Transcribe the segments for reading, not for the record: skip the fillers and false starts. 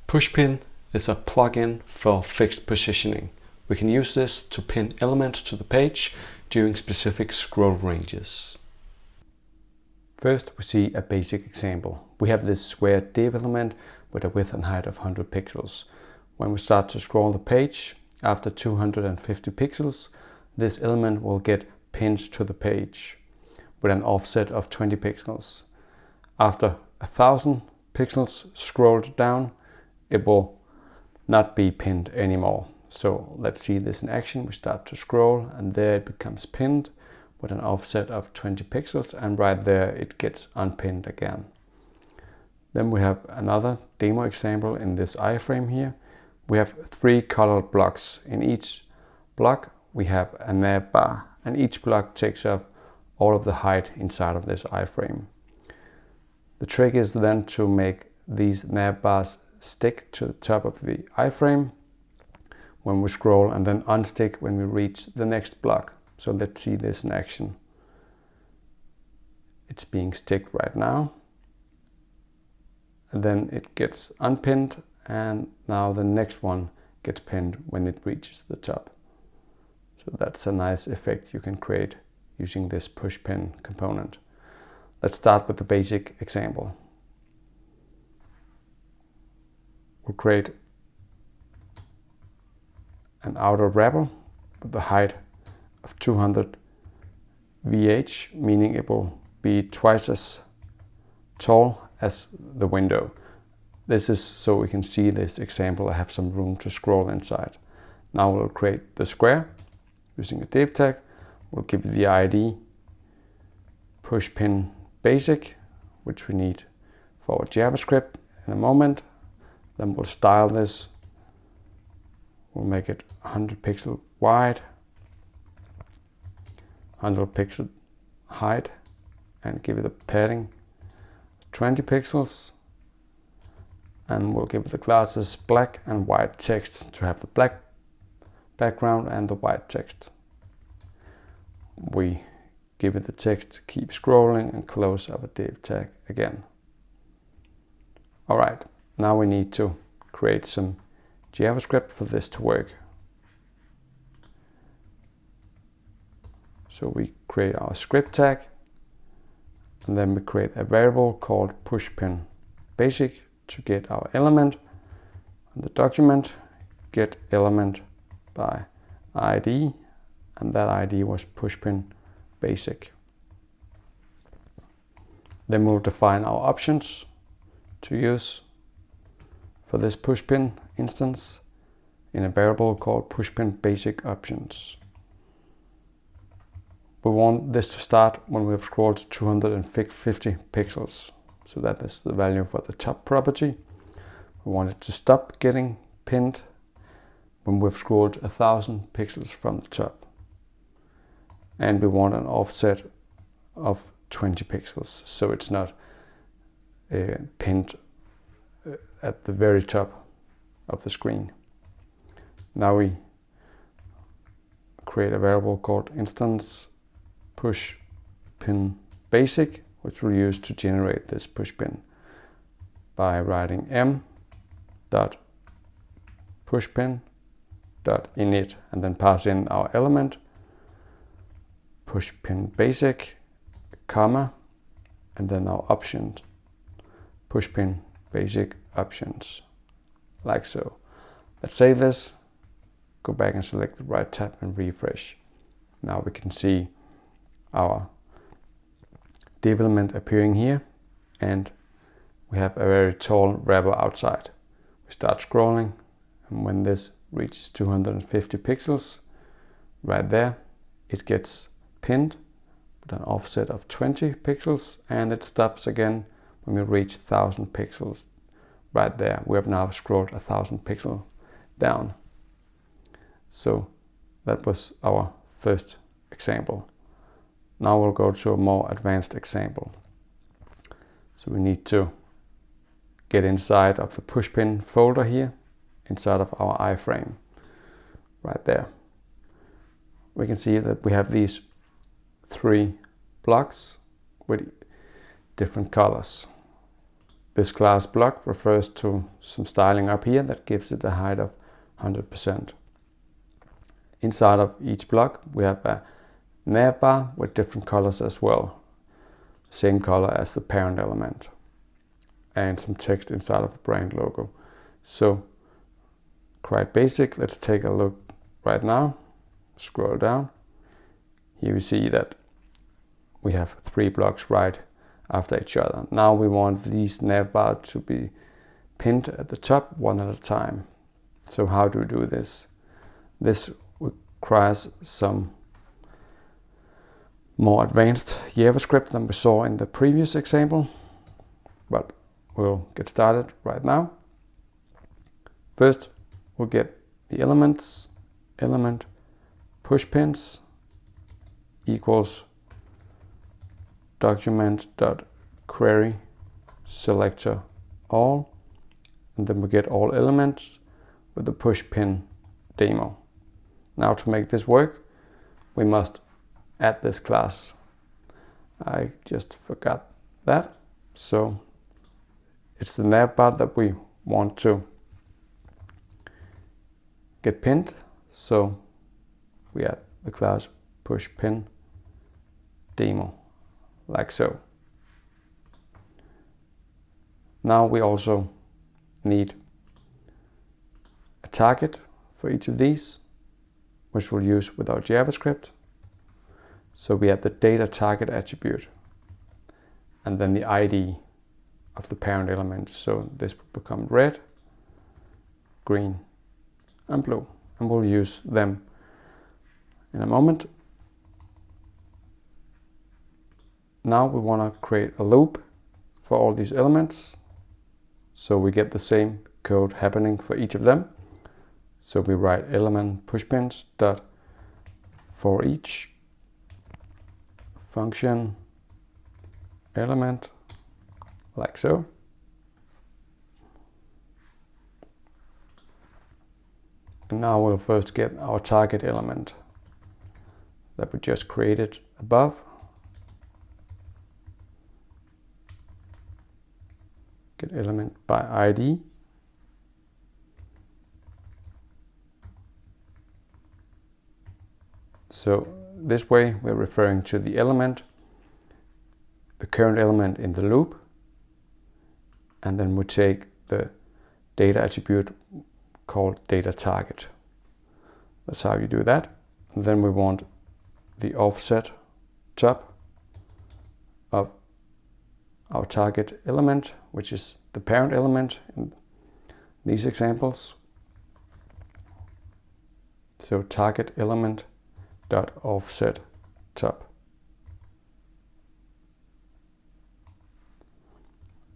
Pushpin is a plugin for fixed positioning. We can use this to pin elements to the page during specific scroll ranges. First, we see a basic example. We have this square div element with a width and height of 100 pixels. When we start to scroll the page, after 250 pixels, this element will get pinned to the page with an offset of 20 pixels. After 1000 pixels scrolled down, it will not be pinned anymore. So let's see this in action. We start to scroll and there it becomes pinned with an offset of 20 pixels, and right there it gets unpinned again. Then we have another demo example in this iframe here. We have 3 colored blocks. In each block we have a nav bar, and each block takes up all of the height inside of this iframe. The trick is then to make these nav bars stick to the top of the iframe when we scroll, and then unstick when we reach the next block. So let's see this in action. It's being sticked right now, and then it gets unpinned, and now the next one gets pinned when it reaches the top. So that's a nice effect you can create using this Pushpin component. Let's start with the basic example. We'll create an outer wrapper with the height of 200 VH, meaning it will be twice as tall as the window. This is so we can see this example. I have some room to scroll inside. Now we'll create the square using a div tag. We'll give it the ID Pushpin basic, which we need for our JavaScript in a moment. Then we'll style this. We'll make it 100 pixel wide, 100 pixel height, and give it a padding 20 pixels. And we'll give it the classes black and white text to have the black background and the white text. We give it the text, keep scrolling, and close our div tag again. Alright, now we need to create some JavaScript for this to work. So we create our script tag, and then we create a variable called Pushpin basic to get our element. And the document get element by ID, and that ID was Pushpin basic. Then we'll define our options to use for this Pushpin instance in a variable called Pushpin basic options. We want this to start when we have scrolled 250 pixels. So that is the value for the top property. We want it to stop getting pinned when we've scrolled 1000 pixels from the top. And we want an offset of 20 pixels, so it's not pinned at the very top of the screen. Now we create a variable called instance Pushpin basic, which we'll use to generate this Pushpin by writing m.pushpin.init and then pass in our element Pushpin basic, comma, and then our options Pushpin basic options, like so. Let's save this, go back and select the right tab and refresh. Now we can see our div element appearing here, and we have a very tall wrapper outside. We start scrolling, and when this reaches 250 pixels, right there, it gets pinned with an offset of 20 pixels, and it stops again when we reach 1000 pixels. Right there, we have now scrolled 1000 pixels down. So that was our first example. Now we'll go to a more advanced example. So we need to get inside of the Pushpin folder here, inside of our iframe, right there. We can see that we have these 3 blocks with different colors. this class block refers to some styling up here that gives it a height of 100%. Inside of each block we have a navbar with different colors as well, same color as the parent element, and some text inside of a brand logo. So quite basic. Let's take a look right now. Scroll down. Here we see that we have 3 blocks right after each other. Now we want these navbar to be pinned at the top one at a time. So how do we do this? This requires some more advanced JavaScript than we saw in the previous example, but we'll get started right now. First, we'll get the elements, element pushpins equals document.query selector all, and then we get all elements with the pushpin demo. Now to make this work, we must add this class. I just forgot that. So it's the navbar that we want to get pinned. So we add the class pushpin demo, like so. Now we also need a target for each of these, which we'll use with our JavaScript. So we have the data target attribute and then the ID of the parent element. So this will become red, green, and blue, and we'll use them in a moment. Now we want to create a loop for all these elements, so we get the same code happening for each of them. So we write element pushpins dot for each function element, like so. And now we'll first get our target element that we just created above. Get element by ID. So this way we're referring to the element, the current element in the loop, and then we take the data attribute called data target. That's how you do that. And then we want the offset top of our target element, which is the parent element in these examples. So target element dot offset top.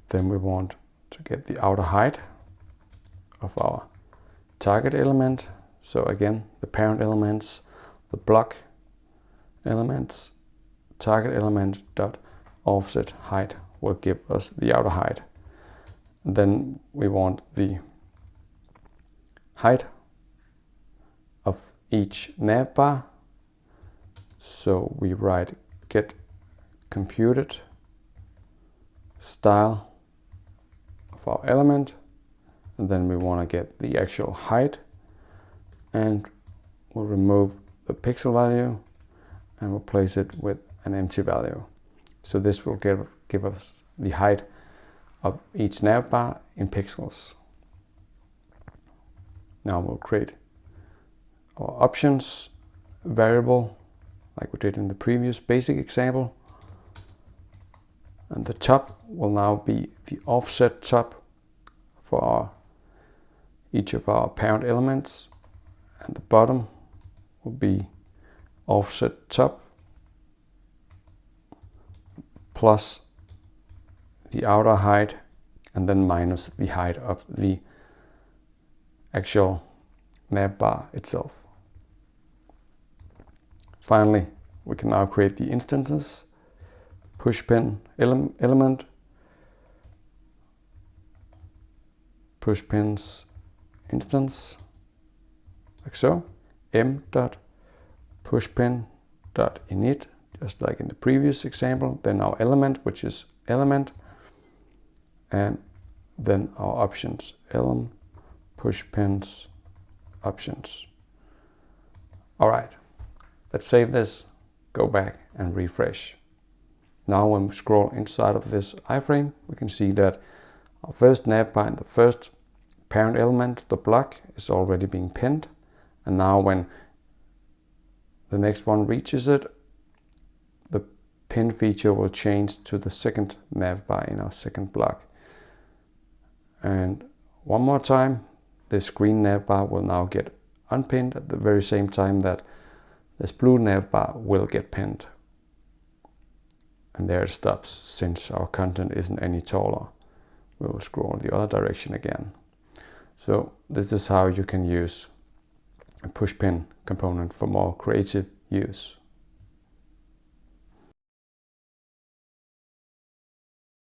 Then we want to get the outer height of our target element. So again, the parent elements, the block elements, target element dot offset height will give us the outer height. And then we want the height of each navbar. So we write get computed style of our element, and then we want to get the actual height, and we'll remove the pixel value and replace it with an empty value. So this will give us the height of each navbar in pixels. Now we'll create our options variable like we did in the previous basic example. And the top will now be the offset top for each of our parent elements, and the bottom will be offset top plus the outer height, and then minus the height of the actual navbar itself. Finally, we can now create the instances. Pushpin element, pushpins instance, like so. m.pushpin.init, just like in the previous example. Then our element, which is element, and then our options, elem, pushpins, options. All right, let's save this, go back and refresh. Now when we scroll inside of this iframe, we can see that our first navbar in the first parent element, the block, is already being pinned. And now when the next one reaches it, the pin feature will change to the second navbar in our second block. And one more time, this green navbar will now get unpinned at the very same time that this blue navbar will get pinned. And there it stops, since our content isn't any taller. We will scroll the other direction again. So this is how you can use a pushpin component for more creative use.